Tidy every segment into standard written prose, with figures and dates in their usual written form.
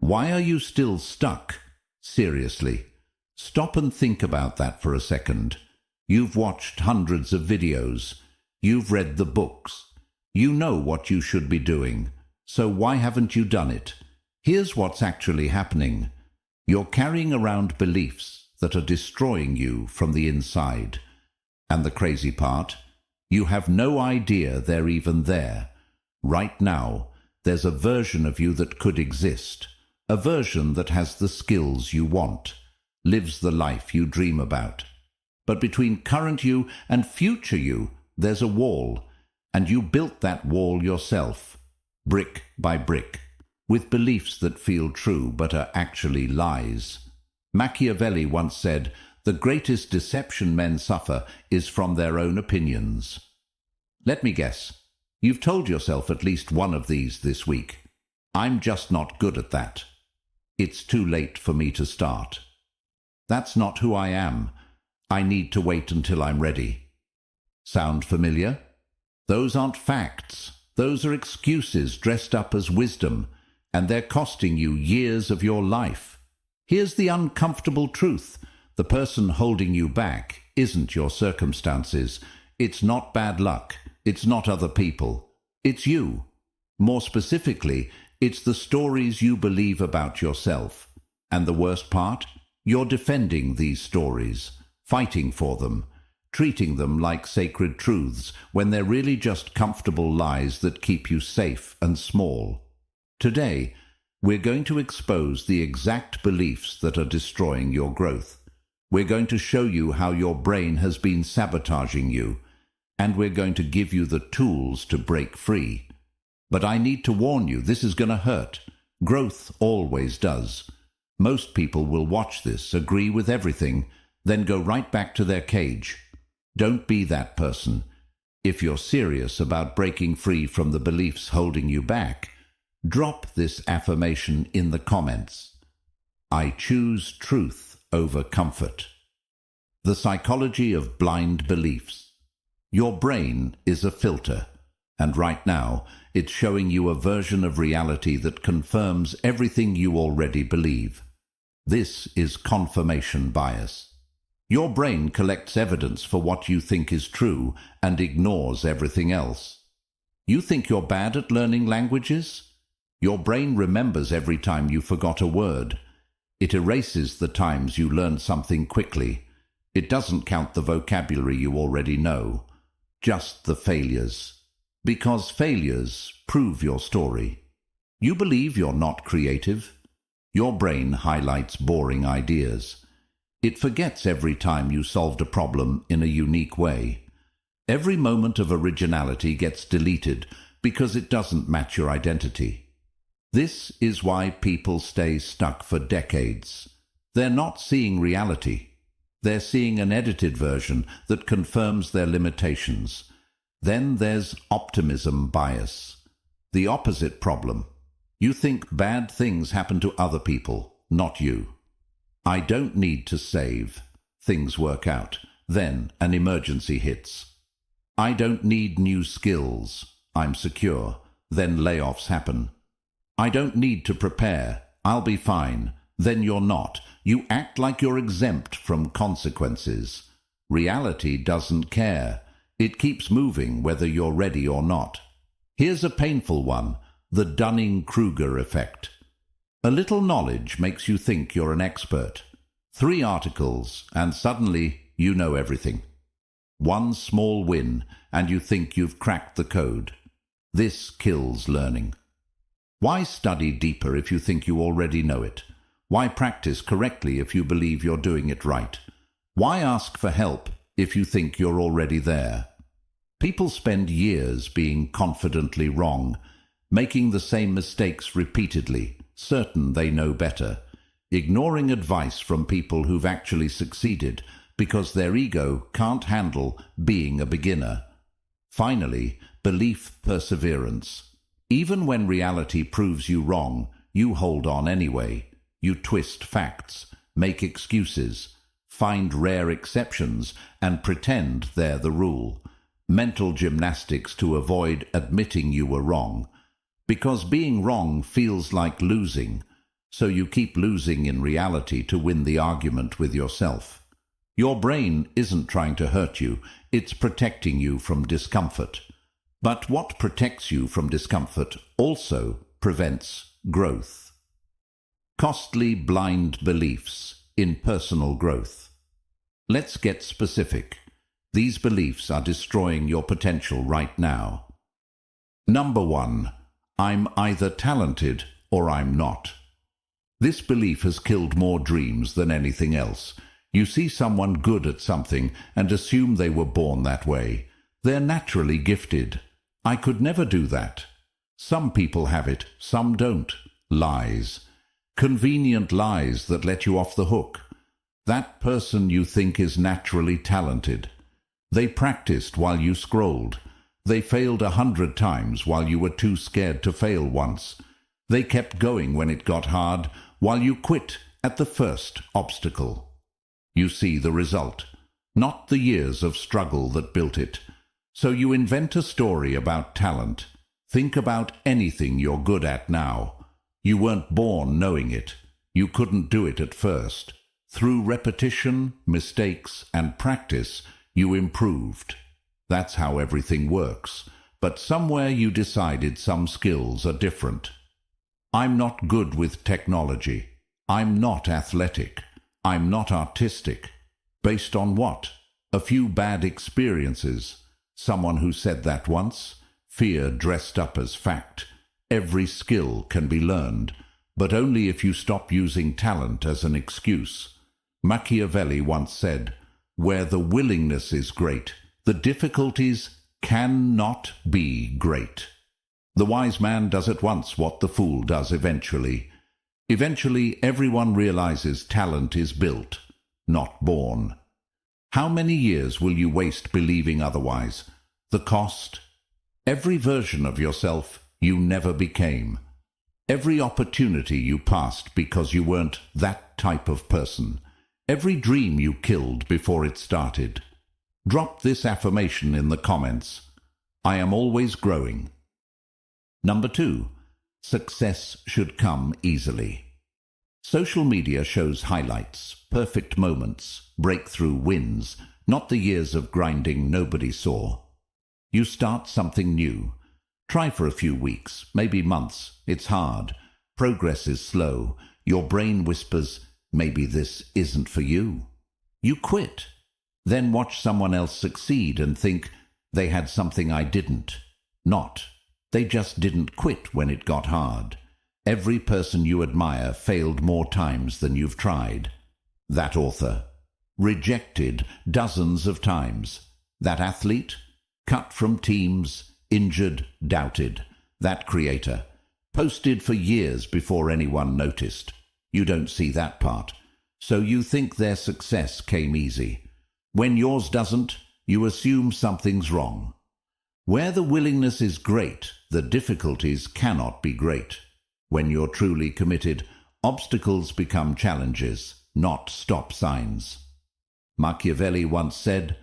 Why are you still stuck? Seriously, stop and think about that for a second. You've watched hundreds of videos. You've read the books. You know what you should be doing. So why haven't you done it? Here's what's actually happening. You're carrying around beliefs that are destroying you from the inside. And the crazy part? You have no idea they're even there. Right now, there's a version of you that could exist. A version that has the skills you want, lives the life you dream about. But between current you and future you, there's a wall, and you built that wall yourself, brick by brick, with beliefs that feel true but are actually lies. Machiavelli once said, "The greatest deception men suffer is from their own opinions." Let me guess, you've told yourself at least one of these this week. I'm just not good at that. It's too late for me to start. That's not who I am. I need to wait until I'm ready. Sound familiar? Those aren't facts. Those are excuses dressed up as wisdom, and they're costing you years of your life. Here's the uncomfortable truth. The person holding you back isn't your circumstances. It's not bad luck. It's not other people. It's you. More specifically, it's the stories you believe about yourself. And the worst part? You're defending these stories, fighting for them, treating them like sacred truths when they're really just comfortable lies that keep you safe and small. Today, we're going to expose the exact beliefs that are destroying your growth. We're going to show you how your brain has been sabotaging you, and we're going to give you the tools to break free. But I need to warn you, this is going to hurt. Growth always does. Most people will watch this, agree with everything, then go right back to their cage. Don't be that person. If you're serious about breaking free from the beliefs holding you back, drop this affirmation in the comments. I choose truth over comfort. The psychology of blind beliefs. Your brain is a filter, and right now it's showing you a version of reality that confirms everything you already believe. This is confirmation bias. Your brain collects evidence for what you think is true and ignores everything else. You think you're bad at learning languages? Your brain remembers every time you forgot a word. It erases the times you learned something quickly. It doesn't count the vocabulary you already know, just the failures. Because failures prove your story. You believe you're not creative. Your brain highlights boring ideas. It forgets every time you solved a problem in a unique way. Every moment of originality gets deleted because it doesn't match your identity. This is why people stay stuck for decades. They're not seeing reality. They're seeing an edited version that confirms their limitations. Then there's optimism bias, the opposite problem. You think bad things happen to other people, not you. I don't need to save. Things work out. Then an emergency hits. I don't need new skills. I'm secure. Then layoffs happen. I don't need to prepare. I'll be fine. Then you're not. You act like you're exempt from consequences. Reality doesn't care. It keeps moving whether you're ready or not. Here's a painful one, the Dunning-Kruger effect. A little knowledge makes you think you're an expert. 3 articles, and suddenly you know everything. One small win, and you think you've cracked the code. This kills learning. Why study deeper if you think you already know it? Why practice correctly if you believe you're doing it right? Why ask for help if you think you're already there? People spend years being confidently wrong, making the same mistakes repeatedly, certain they know better, ignoring advice from people who've actually succeeded because their ego can't handle being a beginner. Finally, belief perseverance. Even when reality proves you wrong, you hold on anyway. You twist facts, make excuses, find rare exceptions, and pretend they're the rule. Mental gymnastics to avoid admitting you were wrong. Because being wrong feels like losing. So you keep losing in reality to win the argument with yourself. Your brain isn't trying to hurt you, it's protecting you from discomfort. But what protects you from discomfort also prevents growth. Costly blind beliefs in personal growth. Let's get specific. These beliefs are destroying your potential right now. Number 1. I'm either talented or I'm not. This belief has killed more dreams than anything else. You see someone good at something and assume they were born that way. They're naturally gifted. I could never do that. Some people have it, some don't. Lies. Convenient lies that let you off the hook. That person you think is naturally talented. They practiced while you scrolled. They failed 100 times while you were too scared to fail once. They kept going when it got hard, while you quit at the first obstacle. You see the result, not the years of struggle that built it. So you invent a story about talent. Think about anything you're good at now. You weren't born knowing it. You couldn't do it at first. Through repetition, mistakes, and practice, you improved. That's how everything works. But somewhere you decided some skills are different. I'm not good with technology. I'm not athletic. I'm not artistic. Based on what? A few bad experiences. Someone who said that once. Fear dressed up as fact. Every skill can be learned, but only if you stop using talent as an excuse. Machiavelli once said, "Where the willingness is great, the difficulties cannot be great." The wise man does at once what the fool does eventually. Eventually, everyone realizes talent is built, not born. How many years will you waste believing otherwise? The cost? Every version of yourself you never became. Every opportunity you passed because you weren't that type of person. Every dream you killed before it started. Drop this affirmation in the comments. I am always growing. Number 2. Success should come easily. Social media shows highlights, perfect moments, breakthrough wins, not the years of grinding nobody saw. You start something new. Try for a few weeks, maybe months. It's hard. Progress is slow. Your brain whispers, maybe this isn't for you. You quit. Then watch someone else succeed and think, they had something I didn't. Not. They just didn't quit when it got hard. Every person you admire failed more times than you've tried. That author. Rejected dozens of times. That athlete. Cut from teams. Injured. Doubted. That creator. Posted for years before anyone noticed. You don't see that part. So you think their success came easy. When yours doesn't, you assume something's wrong. Where the willingness is great, the difficulties cannot be great. When you're truly committed, obstacles become challenges, not stop signs. Machiavelli once said,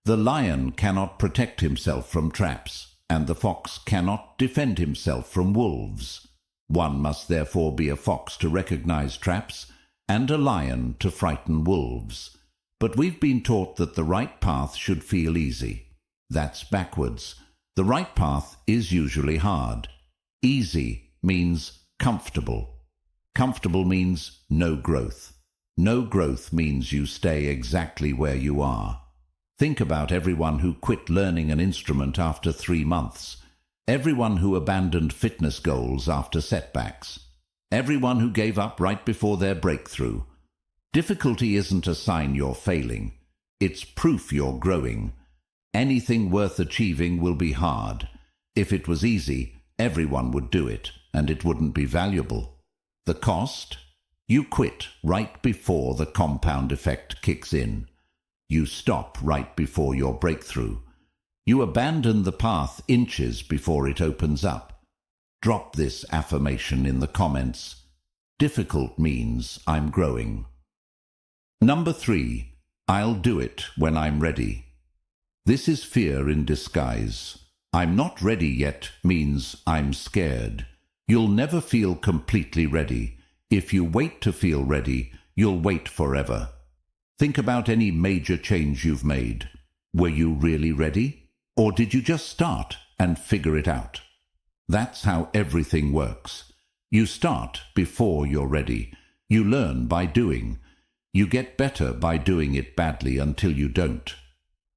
"The lion cannot protect himself from traps, and the fox cannot defend himself from wolves. One must therefore be a fox to recognize traps, and a lion to frighten wolves." But we've been taught that the right path should feel easy. That's backwards. The right path is usually hard. Easy means comfortable. Comfortable means no growth. No growth means you stay exactly where you are. Think about everyone who quit learning an instrument after 3 months. Everyone who abandoned fitness goals after setbacks. Everyone who gave up right before their breakthrough. Difficulty isn't a sign you're failing. It's proof you're growing. Anything worth achieving will be hard. If it was easy, everyone would do it, and it wouldn't be valuable. The cost? You quit right before the compound effect kicks in. You stop right before your breakthrough. You abandon the path inches before it opens up. Drop this affirmation in the comments. Difficult means I'm growing. Number 3. I'll do it when I'm ready. This is fear in disguise. I'm not ready yet means I'm scared. You'll never feel completely ready. If you wait to feel ready, you'll wait forever. Think about any major change you've made. Were you really ready? Or did you just start and figure it out? That's how everything works. You start before you're ready. You learn by doing. You get better by doing it badly until you don't.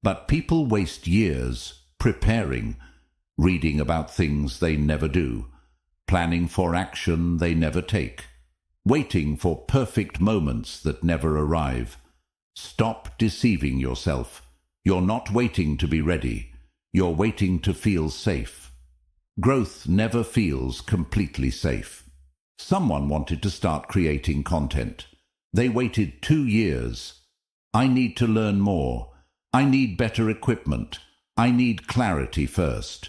But people waste years preparing, reading about things they never do, planning for action they never take, waiting for perfect moments that never arrive. Stop deceiving yourself. You're not waiting to be ready. You're waiting to feel safe. Growth never feels completely safe. Someone wanted to start creating content. They waited 2 years. I need to learn more. I need better equipment. I need clarity first.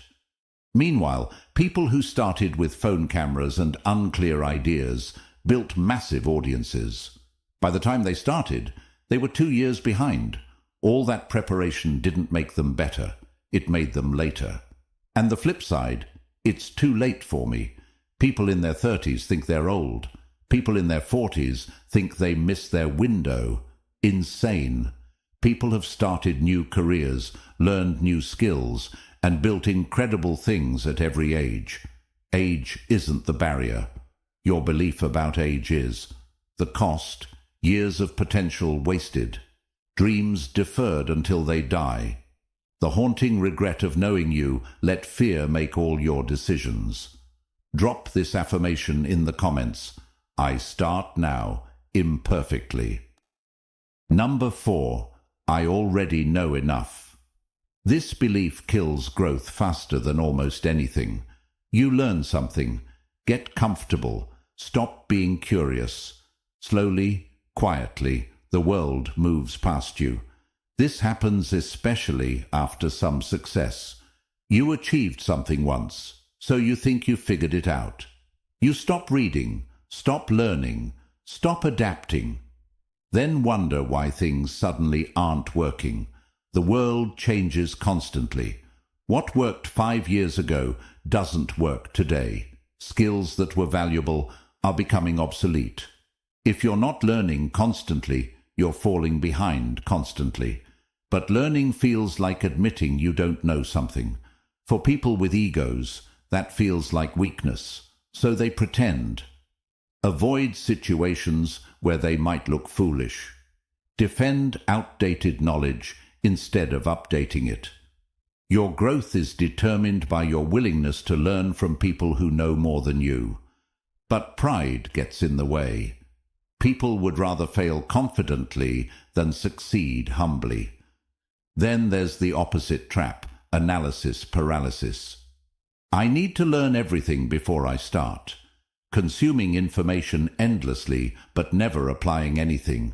Meanwhile, people who started with phone cameras and unclear ideas built massive audiences. By the time they started, they were 2 years behind. All that preparation didn't make them better. It made them later. And the flip side, it's too late for me. People in their 30s think they're old. People in their 40s think they missed their window. Insane. People have started new careers, learned new skills, and built incredible things at every age. Age isn't the barrier. Your belief about age is. The cost, years of potential wasted. Dreams deferred until they die. The haunting regret of knowing you let fear make all your decisions. Drop this affirmation in the comments. I start now, imperfectly. Number 4. I already know enough. This belief kills growth faster than almost anything. You learn something, get comfortable, stop being curious. Slowly, quietly, the world moves past you. This happens especially after some success. You achieved something once, so you think you figured it out. You stop reading, stop learning, stop adapting. Then wonder why things suddenly aren't working. The world changes constantly. What worked 5 years ago doesn't work today. Skills that were valuable are becoming obsolete. If you're not learning constantly, you're falling behind constantly. But learning feels like admitting you don't know something. For people with egos, that feels like weakness, so they pretend. Avoid situations where they might look foolish. Defend outdated knowledge instead of updating it. Your growth is determined by your willingness to learn from people who know more than you. But pride gets in the way. People would rather fail confidently than succeed humbly. Then there's the opposite trap, analysis paralysis. I need to learn everything before I start. Consuming information endlessly but never applying anything.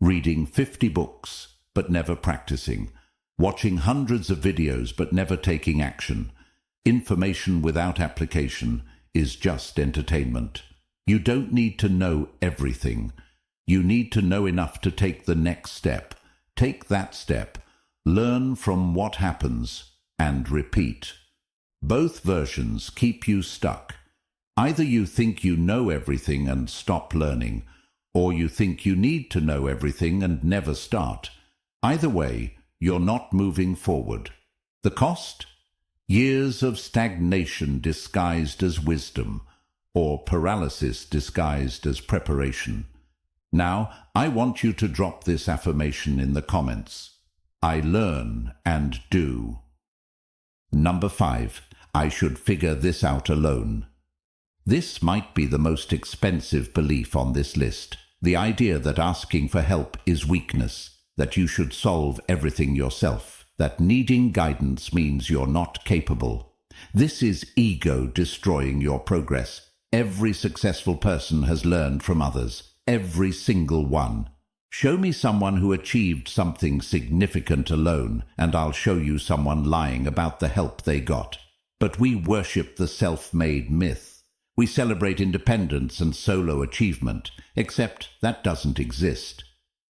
Reading 50 books but never practicing. Watching hundreds of videos but never taking action. Information without application is just entertainment. You don't need to know everything. You need to know enough to take the next step. Take that step. Learn from what happens and repeat. Both versions keep you stuck. Either you think you know everything and stop learning, or you think you need to know everything and never start. Either way, you're not moving forward. The cost? Years of stagnation disguised as wisdom, or paralysis disguised as preparation. Now, I want you to drop this affirmation in the comments. I learn and do. Number 5. I should figure this out alone. This might be the most expensive belief on this list. The idea that asking for help is weakness, that you should solve everything yourself, that needing guidance means you're not capable. This is ego destroying your progress. Every successful person has learned from others. Every single one. Show me someone who achieved something significant alone, and I'll show you someone lying about the help they got. But we worship the self-made myth. We celebrate independence and solo achievement, except that doesn't exist.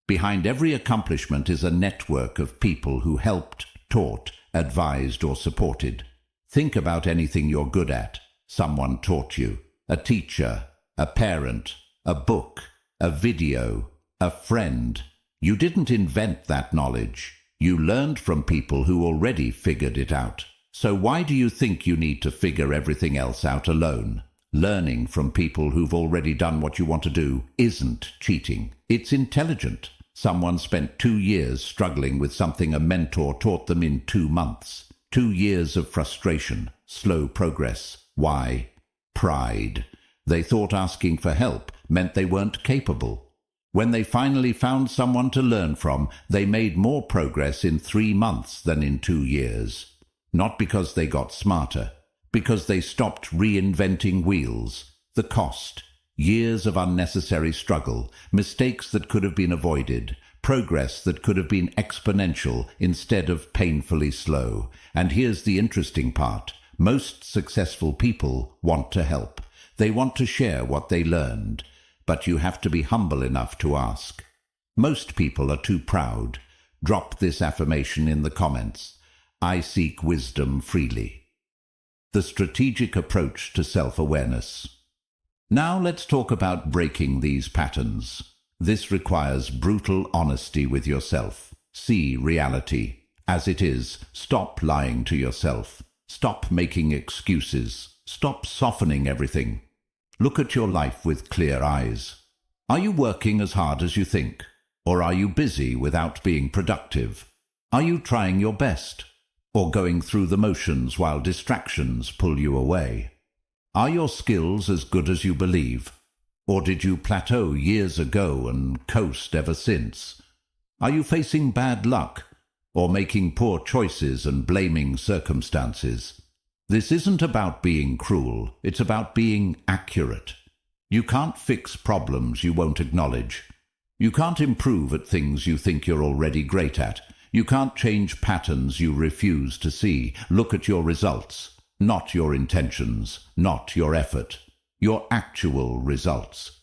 Behind every accomplishment is a network of people who helped, taught, advised, or supported. Think about anything you're good at. Someone taught you. A teacher, a parent, a book, a video, a friend. You didn't invent that knowledge. You learned from people who already figured it out. So why do you think you need to figure everything else out alone? Learning from people who've already done what you want to do isn't cheating. It's intelligent. Someone spent 2 years struggling with something a mentor taught them in 2 months. 2 years of frustration, slow progress. Why? Pride. They thought asking for help meant they weren't capable. When they finally found someone to learn from, they made more progress in 3 months than in 2 years. Not because they got smarter, because they stopped reinventing wheels. The cost, years of unnecessary struggle, mistakes that could have been avoided, progress that could have been exponential instead of painfully slow. And here's the interesting part. Most successful people want to help. They want to share what they learned. But you have to be humble enough to ask. Most people are too proud. Drop this affirmation in the comments. I seek wisdom freely. The strategic approach to self-awareness. Now let's talk about breaking these patterns. This requires brutal honesty with yourself. See reality as it is. Stop lying to yourself. Stop making excuses. Stop softening everything. Look at your life with clear eyes. Are you working as hard as you think? Or are you busy without being productive? Are you trying your best? Or going through the motions while distractions pull you away? Are your skills as good as you believe? Or did you plateau years ago and coast ever since? Are you facing bad luck? Or making poor choices and blaming circumstances? This isn't about being cruel, it's about being accurate. You can't fix problems you won't acknowledge. You can't improve at things you think you're already great at. You can't change patterns you refuse to see. Look at your results, not your intentions, not your effort. Your actual results.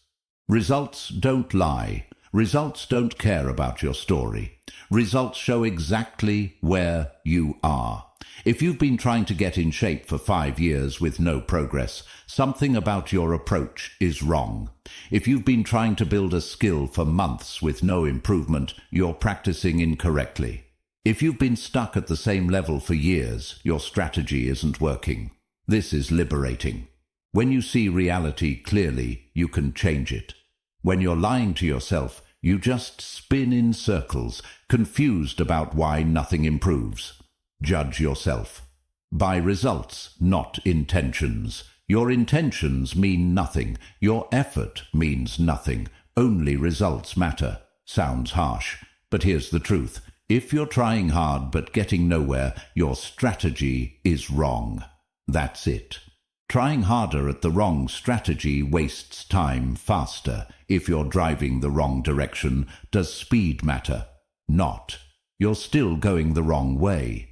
Results don't lie. Results don't care about your story. Results show exactly where you are. If you've been trying to get in shape for 5 years with no progress, something about your approach is wrong. If you've been trying to build a skill for months with no improvement, you're practicing incorrectly. If you've been stuck at the same level for years, your strategy isn't working. This is liberating. When you see reality clearly, you can change it. When you're lying to yourself, you just spin in circles, confused about why nothing improves. Judge yourself by results, not intentions. Your intentions mean nothing. Your effort means nothing. Only results matter. Sounds harsh, but here's the truth. If you're trying hard but getting nowhere, your strategy is wrong. That's it. Trying harder at the wrong strategy wastes time faster. If you're driving the wrong direction, does speed matter? Not. You're still going the wrong way.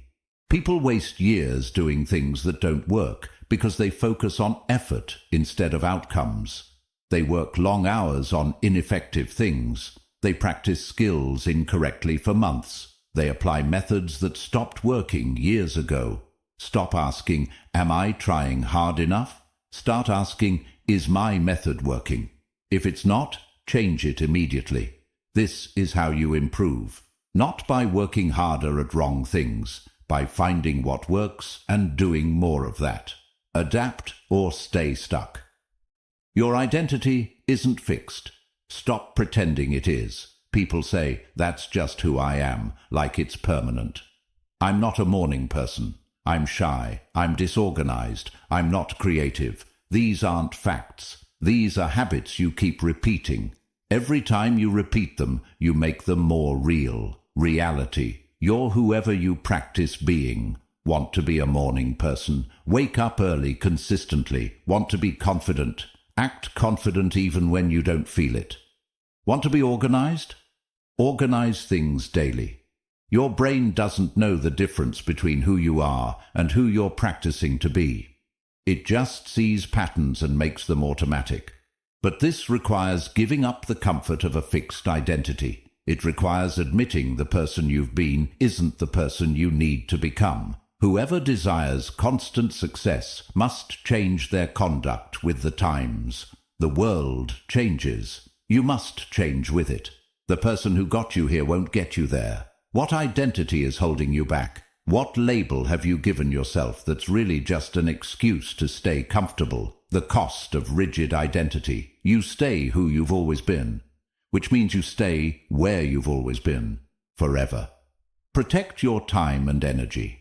People waste years doing things that don't work because they focus on effort instead of outcomes. They work long hours on ineffective things. They practice skills incorrectly for months. They apply methods that stopped working years ago. Stop asking, am I trying hard enough? Start asking, is my method working? If it's not, change it immediately. This is how you improve. Not by working harder at wrong things, by finding what works and doing more of that. Adapt or stay stuck. Your identity isn't fixed. Stop pretending it is. People say, that's just who I am, like it's permanent. I'm not a morning person. I'm shy. I'm disorganized. I'm not creative. These aren't facts. These are habits you keep repeating. Every time you repeat them, you make them more real. Reality. You're whoever you practice being. Want to be a morning person? Wake up early consistently. Want to be confident? Act confident even when you don't feel it. Want to be organized? Organize things daily. Your brain doesn't know the difference between who you are and who you're practicing to be. It just sees patterns and makes them automatic. But this requires giving up the comfort of a fixed identity. It requires admitting the person you've been isn't the person you need to become. Whoever desires constant success must change their conduct with the times. The world changes. You must change with it. The person who got you here won't get you there. What identity is holding you back? What label have you given yourself that's really just an excuse to stay comfortable? The cost of rigid identity. You stay who you've always been, which means you stay where you've always been, forever. Protect your time and energy.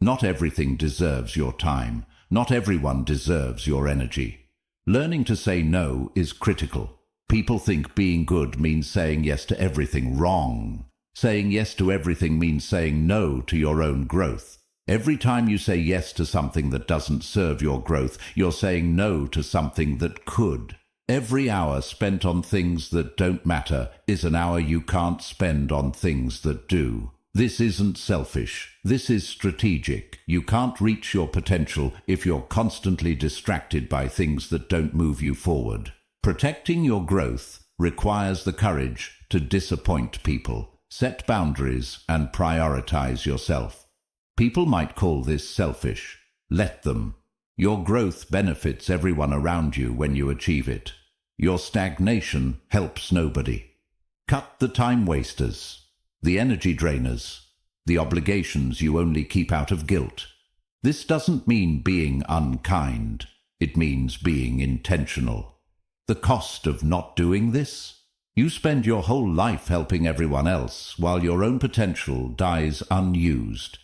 Not everything deserves your time. Not everyone deserves your energy. Learning to say no is critical. People think being good means saying yes to everything. Wrong. Saying yes to everything means saying no to your own growth. Every time you say yes to something that doesn't serve your growth, you're saying no to something that could. Every hour spent on things that don't matter is an hour you can't spend on things that do. This isn't selfish. This is strategic. You can't reach your potential if you're constantly distracted by things that don't move you forward. Protecting your growth requires the courage to disappoint people, set boundaries, and prioritize yourself. People might call this selfish. Let them. Your growth benefits everyone around you when you achieve it. Your stagnation helps nobody. Cut the time wasters, the energy drainers, the obligations you only keep out of guilt. This doesn't mean being unkind. It means being intentional. The cost of not doing this? You spend your whole life helping everyone else while your own potential dies unused.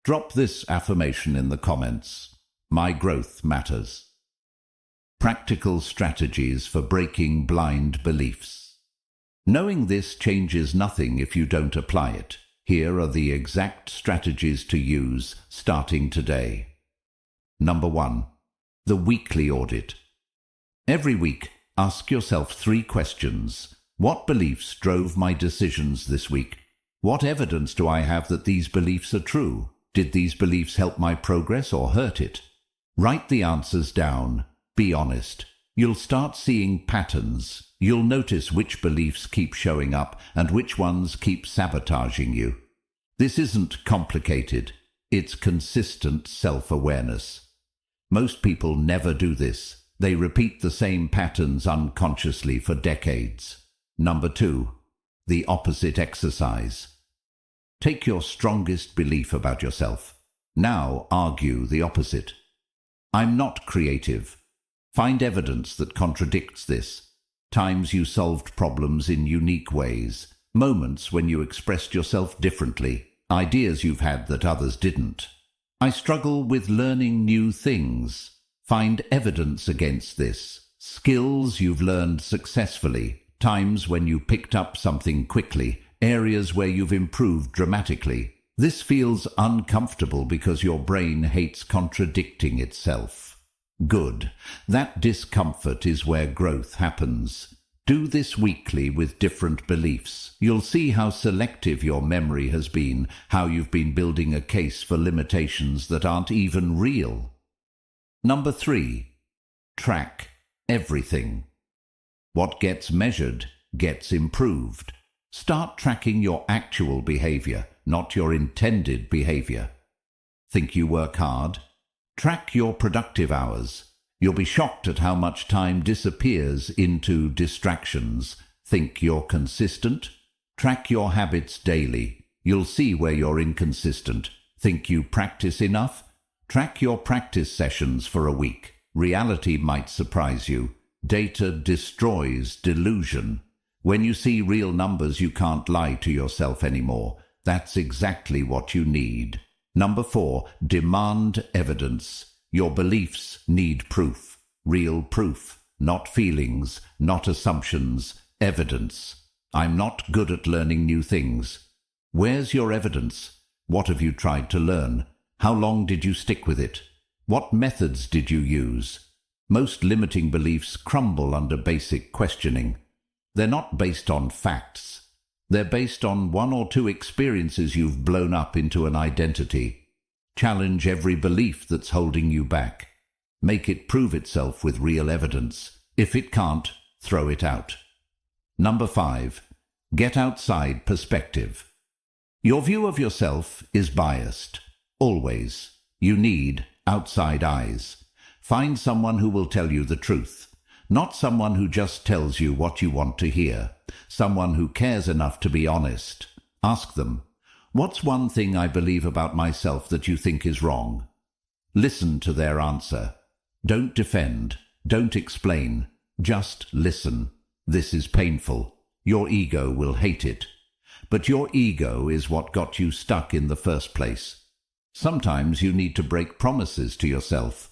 Drop this affirmation in the comments. My growth matters. Practical strategies for breaking blind beliefs. Knowing this changes nothing if you don't apply it. Here are the exact strategies to use starting today. Number 1. The weekly audit. Every week, ask yourself 3 questions. What beliefs drove my decisions this week? What evidence do I have that these beliefs are true? Did these beliefs help my progress or hurt it? Write the answers down. Be honest. You'll start seeing patterns. You'll notice which beliefs keep showing up and which ones keep sabotaging you. This isn't complicated. It's consistent self-awareness. Most people never do this. They repeat the same patterns unconsciously for decades. Number 2. The opposite exercise. Take your strongest belief about yourself. Now argue the opposite. I'm not creative. Find evidence that contradicts this. Times you solved problems in unique ways. Moments when you expressed yourself differently. Ideas you've had that others didn't. I struggle with learning new things. Find evidence against this. Skills you've learned successfully. Times when you picked up something quickly. Areas where you've improved dramatically. This feels uncomfortable because your brain hates contradicting itself. Good. That discomfort is where growth happens. Do this weekly with different beliefs. You'll see how selective your memory has been, how you've been building a case for limitations that aren't even real. Number 3. Track everything. What gets measured gets improved. Start tracking your actual behavior, not your intended behavior. Think you work hard? Track your productive hours. You'll be shocked at how much time disappears into distractions. Think you're consistent? Track your habits daily. You'll see where you're inconsistent. Think you practice enough? Track your practice sessions for a week. Reality might surprise you. Data destroys delusion. When you see real numbers, you can't lie to yourself anymore. That's exactly what you need. Number 4, demand evidence. Your beliefs need proof. Real proof. Not feelings, not assumptions. Evidence. I'm not good at learning new things. Where's your evidence? What have you tried to learn? How long did you stick with it? What methods did you use? Most limiting beliefs crumble under basic questioning. They're not based on facts. They're based on 1 or 2 experiences you've blown up into an identity. Challenge every belief that's holding you back. Make it prove itself with real evidence. If it can't, throw it out. Number 5. Get outside perspective. Your view of yourself is biased. Always. You need outside eyes. Find someone who will tell you the truth. Not someone who just tells you what you want to hear. Someone who cares enough to be honest. Ask them, "What's one thing I believe about myself that you think is wrong?" Listen to their answer. Don't defend. Don't explain. Just listen. This is painful. Your ego will hate it. But your ego is what got you stuck in the first place. Sometimes you need to break promises to yourself.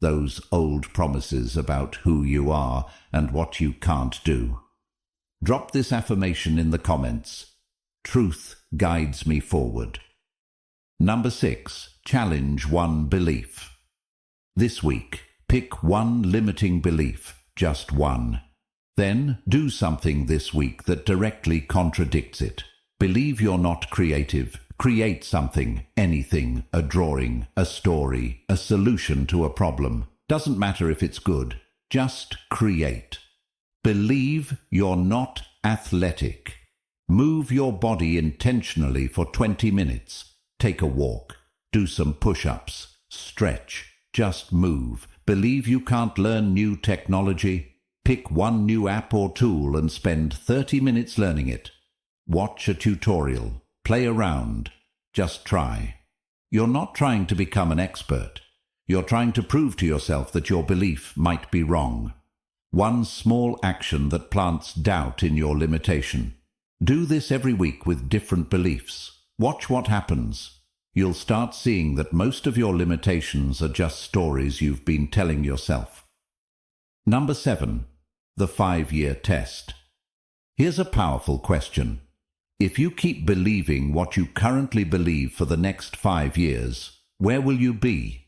Those old promises about who you are and what you can't do. Drop this affirmation in the comments. Truth guides me forward. Number 6. Challenge one belief. This week, pick one limiting belief, just one. Then do something this week that directly contradicts it. Believe you're not creative. Create something, anything, a drawing, a story, a solution to a problem. Doesn't matter if it's good. Just create. Believe you're not athletic. Move your body intentionally for 20 minutes. Take a walk. Do some push-ups. Stretch. Just move. Believe you can't learn new technology. Pick one new app or tool and spend 30 minutes learning it. Watch a tutorial. Play around. Just try. You're not trying to become an expert. You're trying to prove to yourself that your belief might be wrong. One small action that plants doubt in your limitation. Do this every week with different beliefs. Watch what happens. You'll start seeing that most of your limitations are just stories you've been telling yourself. Number 7. The 5-year test. Here's a powerful question. If you keep believing what you currently believe for the next 5 years, where will you be?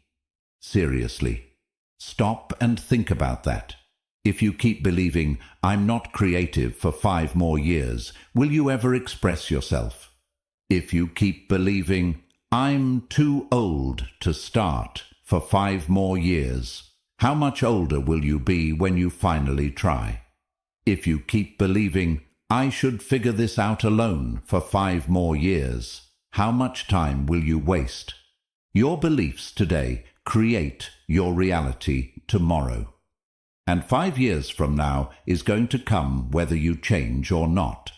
Seriously. Stop and think about that. If you keep believing, "I'm not creative" for 5 more years, will you ever express yourself? If you keep believing, "I'm too old to start" for 5 more years, how much older will you be when you finally try? If you keep believing, "I should figure this out alone" for 5 more years, how much time will you waste? Your beliefs today create your reality tomorrow. And 5 years from now is going to come whether you change or not.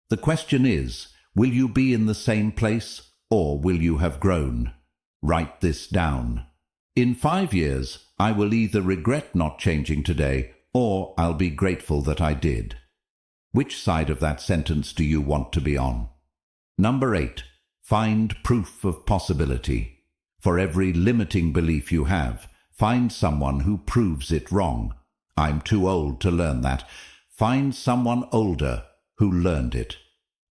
The question is, will you be in the same place or will you have grown? Write this down. In 5 years, I will either regret not changing today or I'll be grateful that I did. Which side of that sentence do you want to be on? Number 8. Find proof of possibility. For every limiting belief you have, find someone who proves it wrong. "I'm too old to learn that." Find someone older who learned it.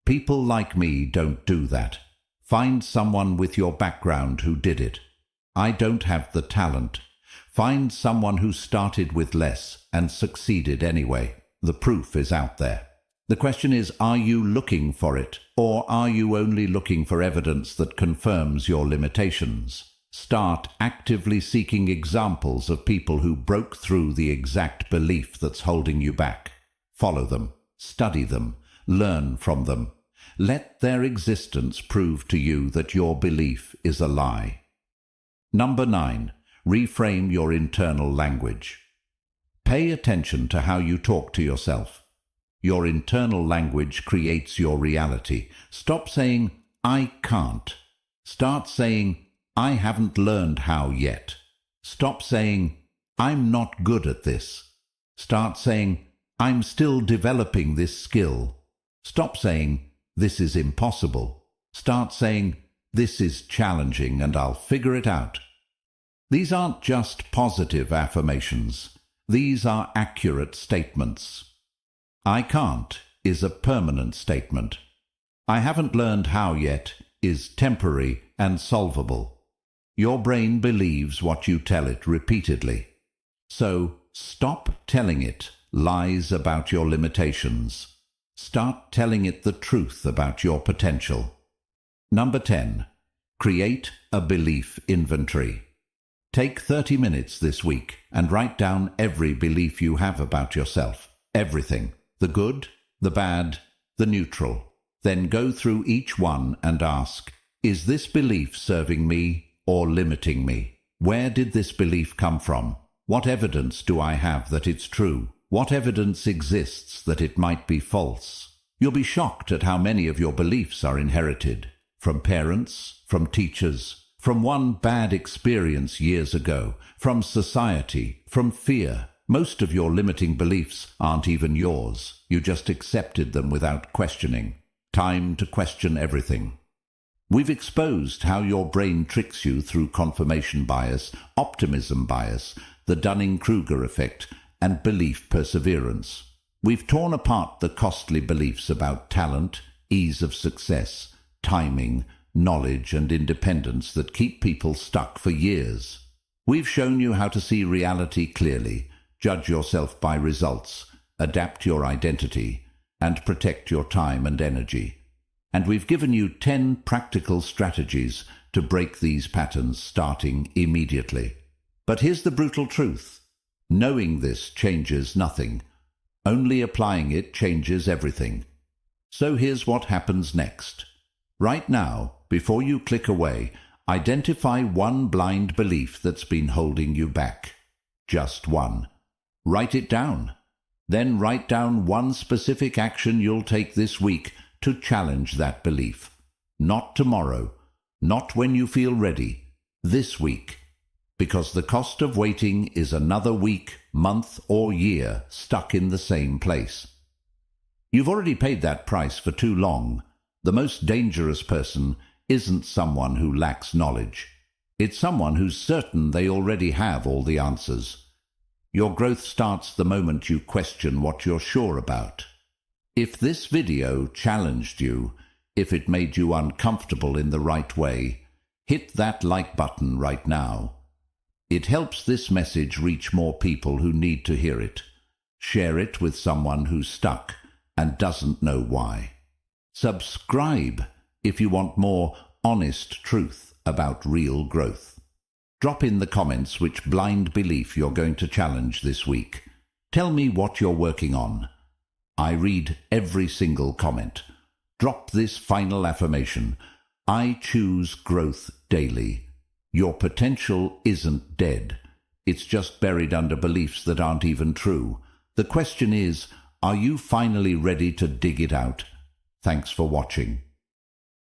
People like me don't do that. Find someone with your background who did it. I don't have the talent. Find someone who started with less and succeeded anyway. The proof is out there. The question is, are you looking for it, or are you only looking for evidence that confirms your limitations? Start actively seeking examples of people who broke through the exact belief that's holding you back. Follow them, study them, learn from them. Let their existence prove to you that your belief is a lie. Number 9. Reframe your internal language. Pay attention to how you talk to yourself. Your internal language creates your reality. Stop saying, "I can't." Start saying, "I haven't learned how yet." Stop saying, "I'm not good at this." Start saying, "I'm still developing this skill." Stop saying, "This is impossible." Start saying, "This is challenging and I'll figure it out." These aren't just positive affirmations. These are accurate statements. "I can't" is a permanent statement. "I haven't learned how yet" is temporary and solvable. Your brain believes what you tell it repeatedly. So stop telling it lies about your limitations. Start telling it the truth about your potential. Number 10. Create a belief inventory. Take 30 minutes this week and write down every belief you have about yourself. Everything. The good, the bad, the neutral. Then go through each one and ask, is this belief serving me or limiting me? Where did this belief come from? What evidence do I have that it's true? what evidence exists that it might be false? You'll be shocked at how many of your beliefs are inherited. From parents, from teachers, from one bad experience years ago, from society, from fear. Most of your limiting beliefs aren't even yours. You just accepted them without questioning. Time to question everything. We've exposed how your brain tricks you through confirmation bias, optimism bias, the Dunning-Kruger effect, and belief perseverance. We've torn apart the costly beliefs about talent, ease of success, timing, knowledge, and independence that keep people stuck for years. We've shown you how to see reality clearly, judge yourself by results, adapt your identity, and protect your time and energy. And we've given you 10 practical strategies to break these patterns starting immediately. But here's the brutal truth. Knowing this changes nothing. Only applying it changes everything. So here's what happens next. Right now, before you click away, identify one blind belief that's been holding you back. Just one. Write it down. Then write down one specific action you'll take this week to challenge that belief. Not tomorrow, not when you feel ready, this week. Because the cost of waiting is another week, month, or year stuck in the same place. You've already paid that price for too long. The most dangerous person isn't someone who lacks knowledge. It's someone who's certain they already have all the answers. Your growth starts the moment you question what you're sure about. If this video challenged you, if it made you uncomfortable in the right way, hit that like button right now. It helps this message reach more people who need to hear it. Share it with someone who's stuck and doesn't know why. Subscribe if you want more honest truth about real growth. Drop in the comments which blind belief you're going to challenge this week. Tell me what you're working on. I read every single comment. Drop this final affirmation. I choose growth daily. Your potential isn't dead. It's just buried under beliefs that aren't even true. The question is, are you finally ready to dig it out? Thanks for watching.